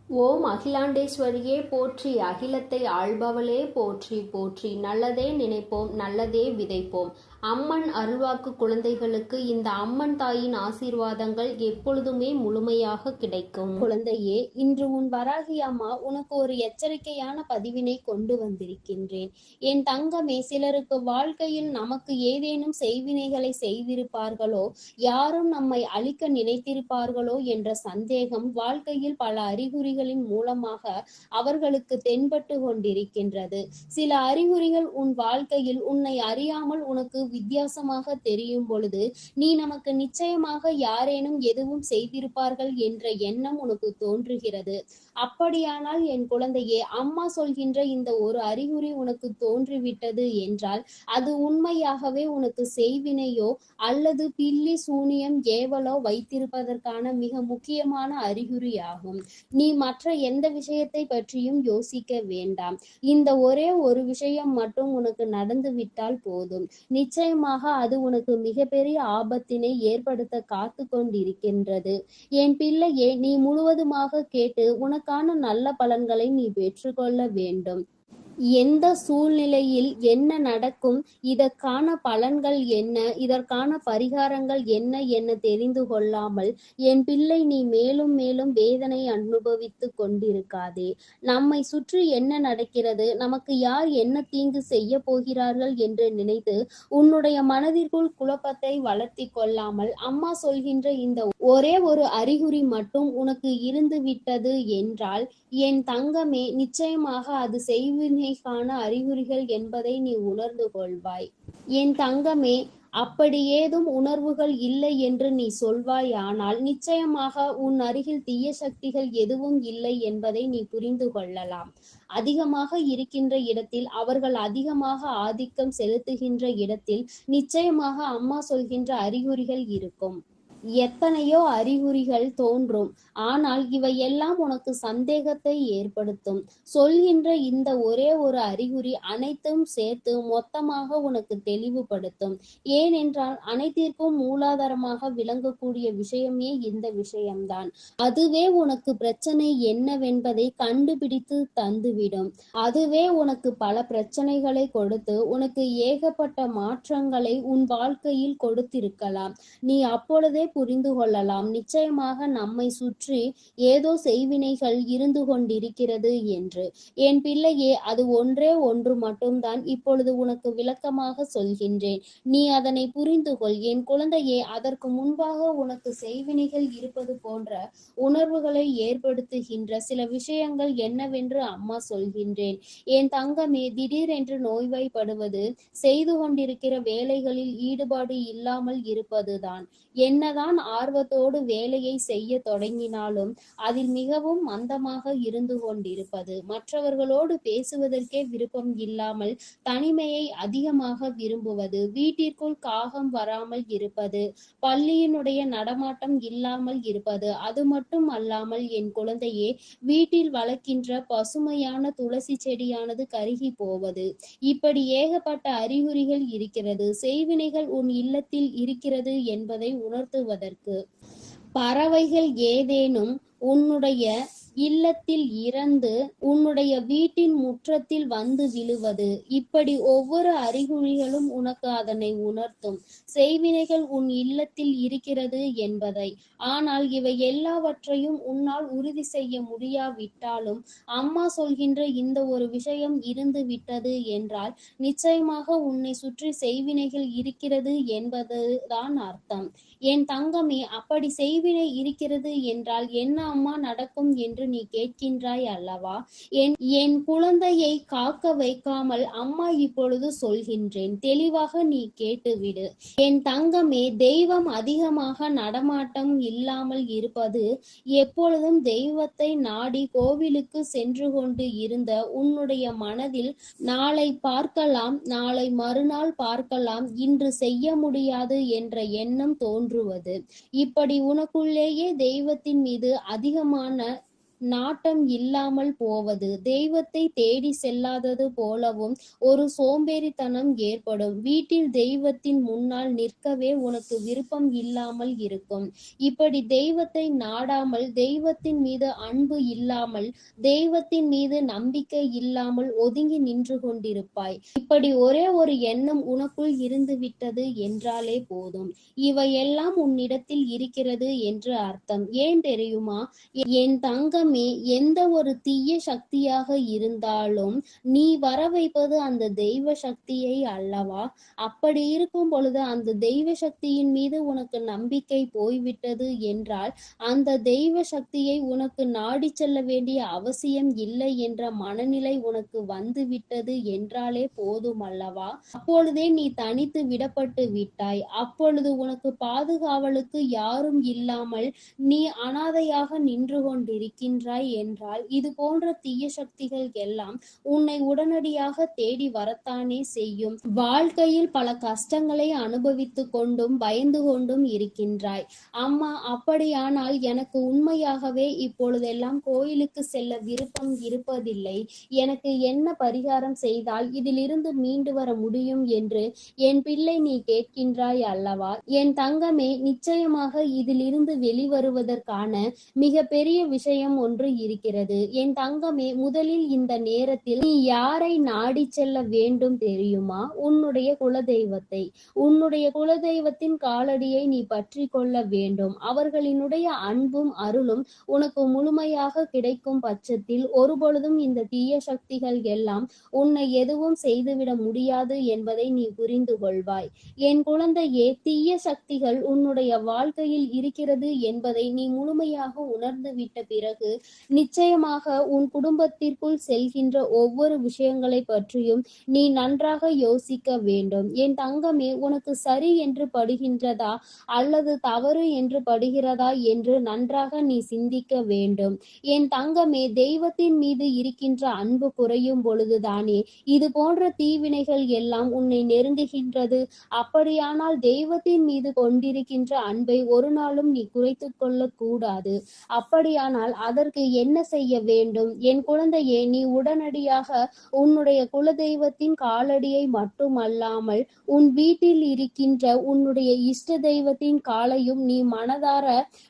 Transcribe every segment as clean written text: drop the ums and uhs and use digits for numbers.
ஓம் அகிலாண்டேஸ்வரியே போற்றி, அகிலத்தை ஆள்பவளே போற்றி போற்றி. நல்லதே நினைப்போம், நல்லதே விதைப்போம். அம்மன் அருள்வாக்கு குழந்தைகளுக்கு இந்த அம்மன் தாயின் ஆசீர்வாதங்கள் எப்பொழுதுமே முழுமையாக கிடைக்கும். குழந்தையே, இன்று உன் வராகி அம்மா உனக்கு ஒரு எச்சரிக்கையான பதிவினை கொண்டு வந்திருக்கின்றேன். என் தங்கமே, சிலருக்கு வாழ்க்கையில் நமக்கு ஏதேனும் செய்வினைகளை செய்திருப்பார்களோ, யாரும் நம்மை அழிக்க நினைத்திருப்பார்களோ என்ற சந்தேகம் வாழ்க்கையில் பல அறிகுறிகளின் மூலமாக அவர்களுக்கு தென்பட்டு கொண்டிருக்கின்றது. சில அறிகுறிகள் உன் வாழ்க்கையில் உன்னை அறியாமல் உனக்கு வித்தியாசமாக தெரியும் பொழுது, நீ நமக்கு நிச்சயமாக யாரேனும் எதுவும் செய்திருப்பார்கள் என்ற எண்ணம் உனக்கு தோன்றுகிறது. அப்படியானால் என் குழந்தையே, அம்மா சொல்கின்ற இந்த ஒரு அறிகுறி உனக்கு தோன்றிவிட்டது என்றால் அது உண்மையாகவே உனக்கு செய்வினையோ அல்லது பில்லி சூனியம் ஏவலோ வைத்திருப்பதற்கான மிக முக்கியமான அறிகுறியாகும். நீ மற்ற எந்த விஷயத்தை பற்றியும் யோசிக்க வேண்டாம். இந்த ஒரே ஒரு விஷயம் மட்டும் உனக்கு நடந்து விட்டால் போதும். நிச்சயமாக அது உனக்கு மிகப்பெரிய ஆபத்தினை ஏற்படுத்த காத்து கொண்டிருக்கின்றது. என் பிள்ளையே, நீ முழுவதுமாக கேட்டு உனக்கான நல்ல பலன்களை நீ பெற்றுக்கொள்ள வேண்டும். எந்த சூழ்நிலையில் என்ன நடக்கும், இதற்கான பலன்கள் என்ன, இதற்கான பரிகாரங்கள் என்ன தெரிந்து கொள்ளாமல் என் பிள்ளை நீ மேலும் மேலும் வேதனை அனுபவித்து கொண்டிருக்காதே. நம்மை சுற்றி என்ன நடக்கிறது, நமக்கு யார் என்ன தீங்கு செய்ய போகிறார்கள் என்று நினைத்து உன்னுடைய மனதிற்குள் குழப்பத்தை வளர்த்தி கொள்ளாமல், அம்மா சொல்கின்ற இந்த ஒரே ஒரு அறிகுறி மட்டும் உனக்கு இருந்து விட்டது என்றால் என் தங்கமே, நிச்சயமாக அது செய்வினைக்கான அறிகுறிகள் என்பதை நீ உணர்ந்து கொள்வாய். என் தங்கமே, அப்படி ஏதும் உணர்வுகள் இல்லை என்று நீ சொல்வாயானால் நிச்சயமாக உன் அருகில் தீய சக்திகள் எதுவும் இல்லை என்பதை நீ புரிந்து கொள்ளலாம். அதிகமாக இருக்கின்ற இடத்தில், அவர்கள் அதிகமாக ஆதிக்கம் செலுத்துகின்ற இடத்தில் நிச்சயமாக அம்மா சொல்கின்ற அறிகுறிகள் இருக்கும். எத்தனையோ அறிகுறிகள் தோன்றும், ஆனால் இவையெல்லாம் உனக்கு சந்தேகத்தை ஏற்படுத்தும். சொல்கின்ற இந்த ஒரே ஒரு அறிகுறி அனைத்தும் சேர்த்து மொத்தமாக உனக்கு தெளிவுபடுத்தும். ஏனென்றால் அனைத்திற்கும் மூலாதாரமாக விளங்கக்கூடிய விஷயமே இந்த விஷயம்தான். அதுவே உனக்கு பிரச்சனை என்னவென்பதை கண்டுபிடித்து தந்துவிடும். அதுவே உனக்கு பல பிரச்சனைகளை கொடுத்து உனக்கு ஏகப்பட்ட மாற்றங்களை உன் வாழ்க்கையில் கொடுத்திருக்கலாம். நீ அப்பொழுதே புரிந்து கொள்ளலாம், நிச்சயமாக நம்மை சுற்றி ஏதோ செய்வினைகள் இருந்து கொண்டிருக்கிறது என்று. என் பிள்ளையே, அது ஒன்றே ஒன்று மட்டும்தான் இப்பொழுது உனக்கு விளக்கமாக சொல்கின்றேன். நீ அதனை புரிந்து கொள் என் குழந்தையே. அதற்கு முன்பாக உனக்கு செய்வினைகள் இருப்பது போன்ற உணர்வுகளை ஏற்படுத்துகின்ற சில விஷயங்கள் என்னவென்று அம்மா சொல்கின்றேன். என் தங்கமே, திடீரென்று நோய்வாய்ப்படுவது, செய்து கொண்டிருக்கிற வேலைகளில் ஈடுபாடு இல்லாமல் இருப்பதுதான். என்னதான் ஆர்வத்தோடு வேலையை செய்ய தொடங்கினாலும் அதில் மிகவும் மந்தமாக இருந்து கொண்டிருப்பது, மற்றவர்களோடு பேசுவதற்கே விருப்பம் இல்லாமல் தனிமையை அதிகமாக விரும்புவது, வீட்டிற்குள் காகம் வராமல் இருப்பது, பள்ளியினுடைய நடமாட்டம் இல்லாமல் இருப்பது, அது மட்டும் அல்லாமல் என் குழந்தையே, வீட்டில் வளர்க்கின்ற பசுமையான துளசி செடியானது கருகி போவது, இப்படி ஏகப்பட்ட அறிகுறிகள் இருக்கிறது. செய்வினைகள் உன் இல்லத்தில் இருக்கிறது என்பதை உணர்த்துவதற்கு பறவைகள் ஏதேனும் உன்னுடைய இல்லத்தில் இறந்து உன்னுடைய வீட்டின் முற்றத்தில் வந்து விழுவது, இப்படி ஒவ்வொரு அறிகுறிகளும் உனக்கு அதனை உணர்த்தும். செய்வினைகள் உன் இல்லத்தில் இருக்கிறது என்பதை. ஆனால் இவை எல்லாவற்றையும் உன்னால் உறுதி செய்ய முடியாவிட்டாலும் அம்மா சொல்கின்ற இந்த ஒரு விஷயம் இருந்து விட்டது என்றால் நிச்சயமாக உன்னை சுற்றி செய்வினைகள் இருக்கிறது என்பதுதான் அர்த்தம். என் தங்கமே, அப்படி செய்வினை இருக்கிறது என்றால் என்ன அம்மா நடக்கும் என்று நீ கேட்கின்றாய் அல்லவா? என் குழந்தையை காக்க வைக்காமல் அம்மா இப்பொழுது சொல்கின்றேன், தெளிவாக நீ கேட்டுவிடு. என் தங்கமே, தெய்வம் அதிகமாக நடமாட்டம் இல்லாமல் இருப்பது, எப்பொழுதும் தெய்வத்தை நாடி கோவிலுக்கு சென்று கொண்டு இருந்த உன்னுடைய மனதில் நாளை பார்க்கலாம், நாளை மறுநாள் பார்க்கலாம், இன்று செய்ய முடியாது என்ற எண்ணம் தோன்றுவது, இப்படி உனக்குள்ளேயே தெய்வத்தின் மீது அதிகமான நாட்டம் இல்லாமல் போவது, தெய்வத்தை தேடி செல்லாதது போலவும் ஒரு சோம்பேறித்தனம் ஏற்படும். வீட்டில் தெய்வத்தின் முன்னால் நிற்கவே உனக்கு விருப்பம் இல்லாமல் இருக்கும். இப்படி தெய்வத்தை நாடாமல், தெய்வத்தின் மீது அன்பு இல்லாமல், தெய்வத்தின் மீது நம்பிக்கை இல்லாமல் ஒதுங்கி நின்று கொண்டிருப்பாய். இப்படி ஒரே ஒரு எண்ணம் உனக்குள் இருந்து விட்டது என்றாலே போதும், இவையெல்லாம் உன்னிடத்தில் இருக்கிறது என்று அர்த்தம். ஏன் தெரியுமா? என் தங்கமே, எந்த ஒரு தீய சக்தியாக இருந்தாலும் நீ வர வைப்பது அந்த தெய்வ சக்தியை அல்லவா? அப்படி இருக்கும் பொழுது அந்த தெய்வ சக்தியின் மீது உனக்கு நம்பிக்கை போய்விட்டது என்றால், அந்த தெய்வ சக்தியை உனக்கு நாடி செல்ல வேண்டிய அவசியம் இல்லை என்ற மனநிலை உனக்கு வந்து விட்டது என்றாலே போதும் அல்லவா? அப்பொழுதே நீ தனித்து விடப்பட்டு விட்டாய். அப்பொழுது உனக்கு பாதுகாவலுக்கு யாரும் இல்லாமல் நீ அனாதையாக நின்று கொண்டிருக்கின்றாய் என்றால், இது போன்ற தீய சக்திகள் எல்லாம் உன்னை உடனடியாக தேடி வரத்தானே செய்யும். வாழ்க்கையில் பல கஷ்டங்களை அனுபவித்துக் கொண்டும் பயந்து கொண்டும் இருக்கின்றாய். அம்மா, அப்படியானால் எனக்கு உண்மையாகவே இப்பொழுதெல்லாம் கோயிலுக்கு செல்ல விருப்பம் இருப்பதில்லை. எனக்கு என்ன பரிகாரம் செய்தால் இதிலிருந்து மீண்டு வர முடியும் என்று என் பிள்ளை நீ கேட்கின்றாய் அல்லவா? என் தங்கமே, நிச்சயமாக இதிலிருந்து வெளிவருவதற்கான மிக பெரிய விஷயம் ஒன்று இருக்கிறது. என் தங்கமே, முதலில் இந்த நேரத்தில் நீ யாரை நாடி செல்ல வேண்டும் தெரியுமா? உன்னுடைய குலதெய்வத்தை. உன்னுடைய குலதெய்வத்தின் காலடியை நீ பற்றி கொள்ள வேண்டும். அவர்களினுடைய அன்பும் அருளும் உனக்கு முழுமையாக கிடைக்கும் பட்சத்தில் ஒருபொழுதும் இந்த தீய சக்திகள் எல்லாம் உன்னை எதுவும் செய்துவிட முடியாது என்பதை நீ புரிந்து கொள்வாய். என் குழந்தையே, தீய சக்திகள் உன்னுடைய வாழ்க்கையில் இருக்கிறது என்பதை நீ முழுமையாக உணர்ந்து விட்ட பிறகு நிச்சயமாக உன் குடும்பத்திற்குள் செல்கின்ற ஒவ்வொரு விஷயங்களை பற்றியும் நீ நன்றாக யோசிக்க வேண்டும். என் தங்கமே, உனக்கு சரி என்று படுகின்றதா அல்லது தவறு என்று படுகிறதா என்று நன்றாக நீ சிந்திக்க வேண்டும். என் தங்கமே, தெய்வத்தின் மீது இருக்கின்ற அன்பு குறையும் பொழுதுதானே இது போன்ற தீவினைகள் எல்லாம் உன்னை நெருங்குகின்றது. அப்படியானால் தெய்வத்தின் மீது கொண்டிருக்கின்ற அன்பை ஒரு நாளும் நீ குறைத்து கொள்ள கூடாது. அப்படியானால் அதற்கு என்ன செய்ய வேண்டும்? என் குழந்தையே, நீ உடனடியாக உன்னுடைய குலதெய்வத்தின் காலடியை மட்டுமல்லாமல் உன் வீட்டில் இருக்கின்ற உன்னுடைய இஷ்ட தெய்வத்தின் காலையும் நீ மனதார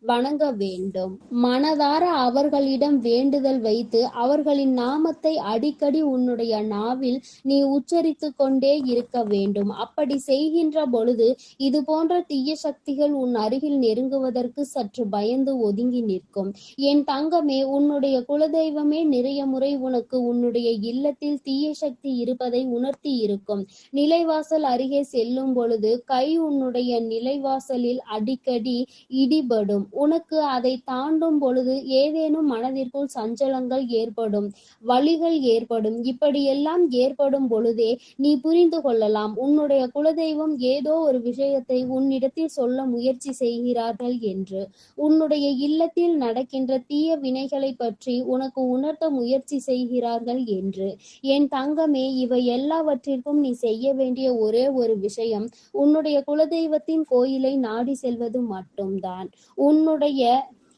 வணங்க வேண்டும். மனதார அவர்களிடம் வேண்டுதல் வைத்து அவர்களின் நாமத்தை அடிக்கடி உன்னுடைய நாவில் நீ உச்சரித்து கொண்டே இருக்க வேண்டும். அப்படி செய்கின்ற பொழுது இது போன்ற தீய சக்திகள் உன் அருகில் நெருங்குவதற்கு சற்று பயந்து ஒதுங்கி நிற்கும். என் தங்கமே, உன்னுடைய குலதெய்வமே நிறைய முறை உனக்கு உன்னுடைய இல்லத்தில் தீய சக்தி இருப்பதை உணர்த்தி இருக்கும். நிலைவாசல் அருகே செல்லும் பொழுது கை உன்னுடைய நிலைவாசலில் அடிக்கடி இடிபடும். உனக்கு அதை தாண்டும் பொழுது ஏதேனும் மனதிற்குள் சஞ்சலங்கள் ஏற்படும், வலிகள் ஏற்படும். இப்படியெல்லாம் ஏற்படும் பொழுதே நீ புரிந்து கொள்ளலாம், உன்னுடைய குலதெய்வம் ஏதோ ஒரு விஷயத்தை உன்னிடத்தில் சொல்ல முயற்சி செய்கிறார்கள் என்று. உன்னுடைய இல்லத்தில் நடக்கின்ற தீய வினைகளை பற்றி உனக்கு உணர்த்த முயற்சி செய்கிறார்கள் என்று. என் தங்கமே, இவை எல்லாவற்றிற்கும் நீ செய்ய வேண்டிய ஒரே ஒரு விஷயம் உன்னுடைய குலதெய்வத்தின் கோயிலை நாடி செல்வது மட்டும்தான். உன்னுடைய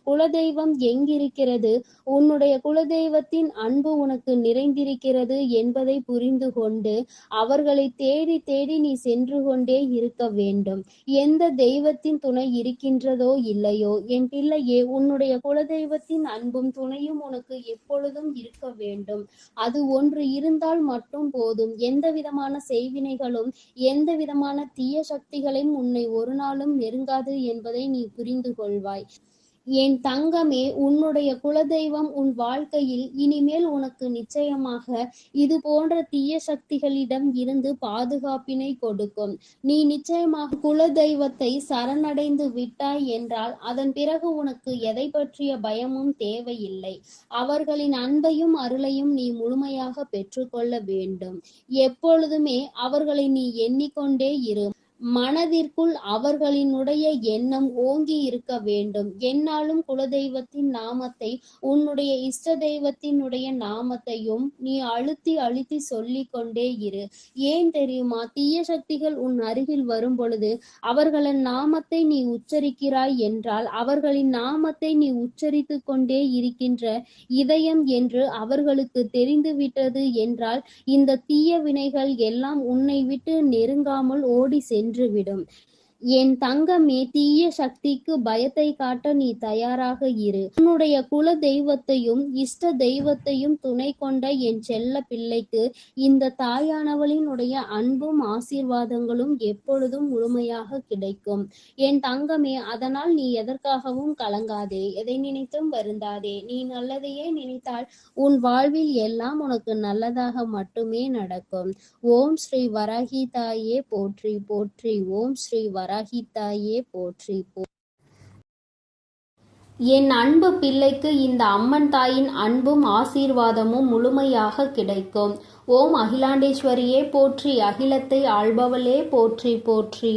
குலதெய்வம் எங்கிருக்கிறது, உன்னுடைய குலதெய்வத்தின் அன்பு உனக்கு நிறைந்திருக்கிறது என்பதை புரிந்து கொண்டு அவர்களை தேடி தேடி நீ சென்று கொண்டே இருக்க வேண்டும். எந்த தெய்வத்தின் துணை இருக்கின்றதோ இல்லையோ என் பிள்ளையே, உன்னுடைய குலதெய்வத்தின் அன்பும் துணையும் உனக்கு எப்பொழுதும் இருக்க வேண்டும். அது ஒன்று இருந்தால் மட்டும் போதும். எந்த விதமான செய்வினைகளும் எந்த விதமான தீய சக்திகளையும் உன்னை ஒரு நாளும் நெருங்காது என்பதை நீ புரிந்து கொள்வாய். என் தங்கமே, உன்னுடைய குலதெய்வம் உன் வாழ்க்கையில் இனிமேல் உனக்கு நிச்சயமாக இது போன்ற தீய சக்திகளிடம் இருந்து பாதுகாப்பினை கொடுக்கும். நீ நிச்சயமாக குலதெய்வத்தை சரணடைந்து விட்டாய் என்றால் அதன் பிறகு உனக்கு எதை பற்றிய பயமும் தேவையில்லை. அவர்களின் அன்பையும் அருளையும் நீ முழுமையாக பெற்றுக்கொள்ள வேண்டும். எப்பொழுதுமே அவர்களை நீ எண்ணிக்கொண்டே இரு. மனதிற்குள் அவர்களினுடைய எண்ணம் ஓங்கி இருக்க வேண்டும். என்னாலும் குலதெய்வத்தின் நாமத்தை, உன்னுடைய இஷ்ட தெய்வத்தினுடைய நாமத்தையும் நீ அழுத்தி அழுத்தி சொல்லிக் கொண்டே இரு. ஏன் தெரியுமா? தீய சக்திகள் உன் அருகில் வரும் பொழுது அவர்களின் நாமத்தை நீ உச்சரிக்கிறாய் என்றால், அவர்களின் நாமத்தை நீ உச்சரித்து கொண்டே இருக்கின்ற இதயம் என்று அவர்களுக்கு தெரிந்துவிட்டது என்றால், இந்த தீய வினைகள் எல்லாம் உன்னை விட்டு நெருங்காமல் ஓடி சென்றுவிடும். என் தங்கமே, தீய சக்திக்கு பயத்தை காட்ட நீ தயாராக இரு. உன்னுடைய குல தெய்வத்தையும் இஷ்ட தெய்வத்தையும் துணை கொண்ட என் செல்ல பிள்ளைக்கு இந்த தாயானவளினுடைய அன்பும் ஆசீர்வாதங்களும் எப்பொழுதும் முழுமையாக கிடைக்கும். என் தங்கமே, அதனால் நீ எதற்காகவும் கலங்காதே, எதை நினைத்தும் வருந்தாதே. நீ நல்லதையே நினைத்தால் உன் வாழ்வில் எல்லாம் உனக்கு நல்லதாக மட்டுமே நடக்கும். ஓம் ஸ்ரீ வராகி தாயே போற்றி போற்றி. ஓம் ஸ்ரீ வராகி தாயே போற்றி போற்றி. என் அன்பு பிள்ளைக்கு இந்த அம்மன் தாயின் அன்பும் ஆசீர்வாதமும் முழுமையாக கிடைக்கும். ஓம் அகிலாண்டேஸ்வரியே போற்றி. அகிலத்தை ஆள்பவளே போற்றி போற்றி.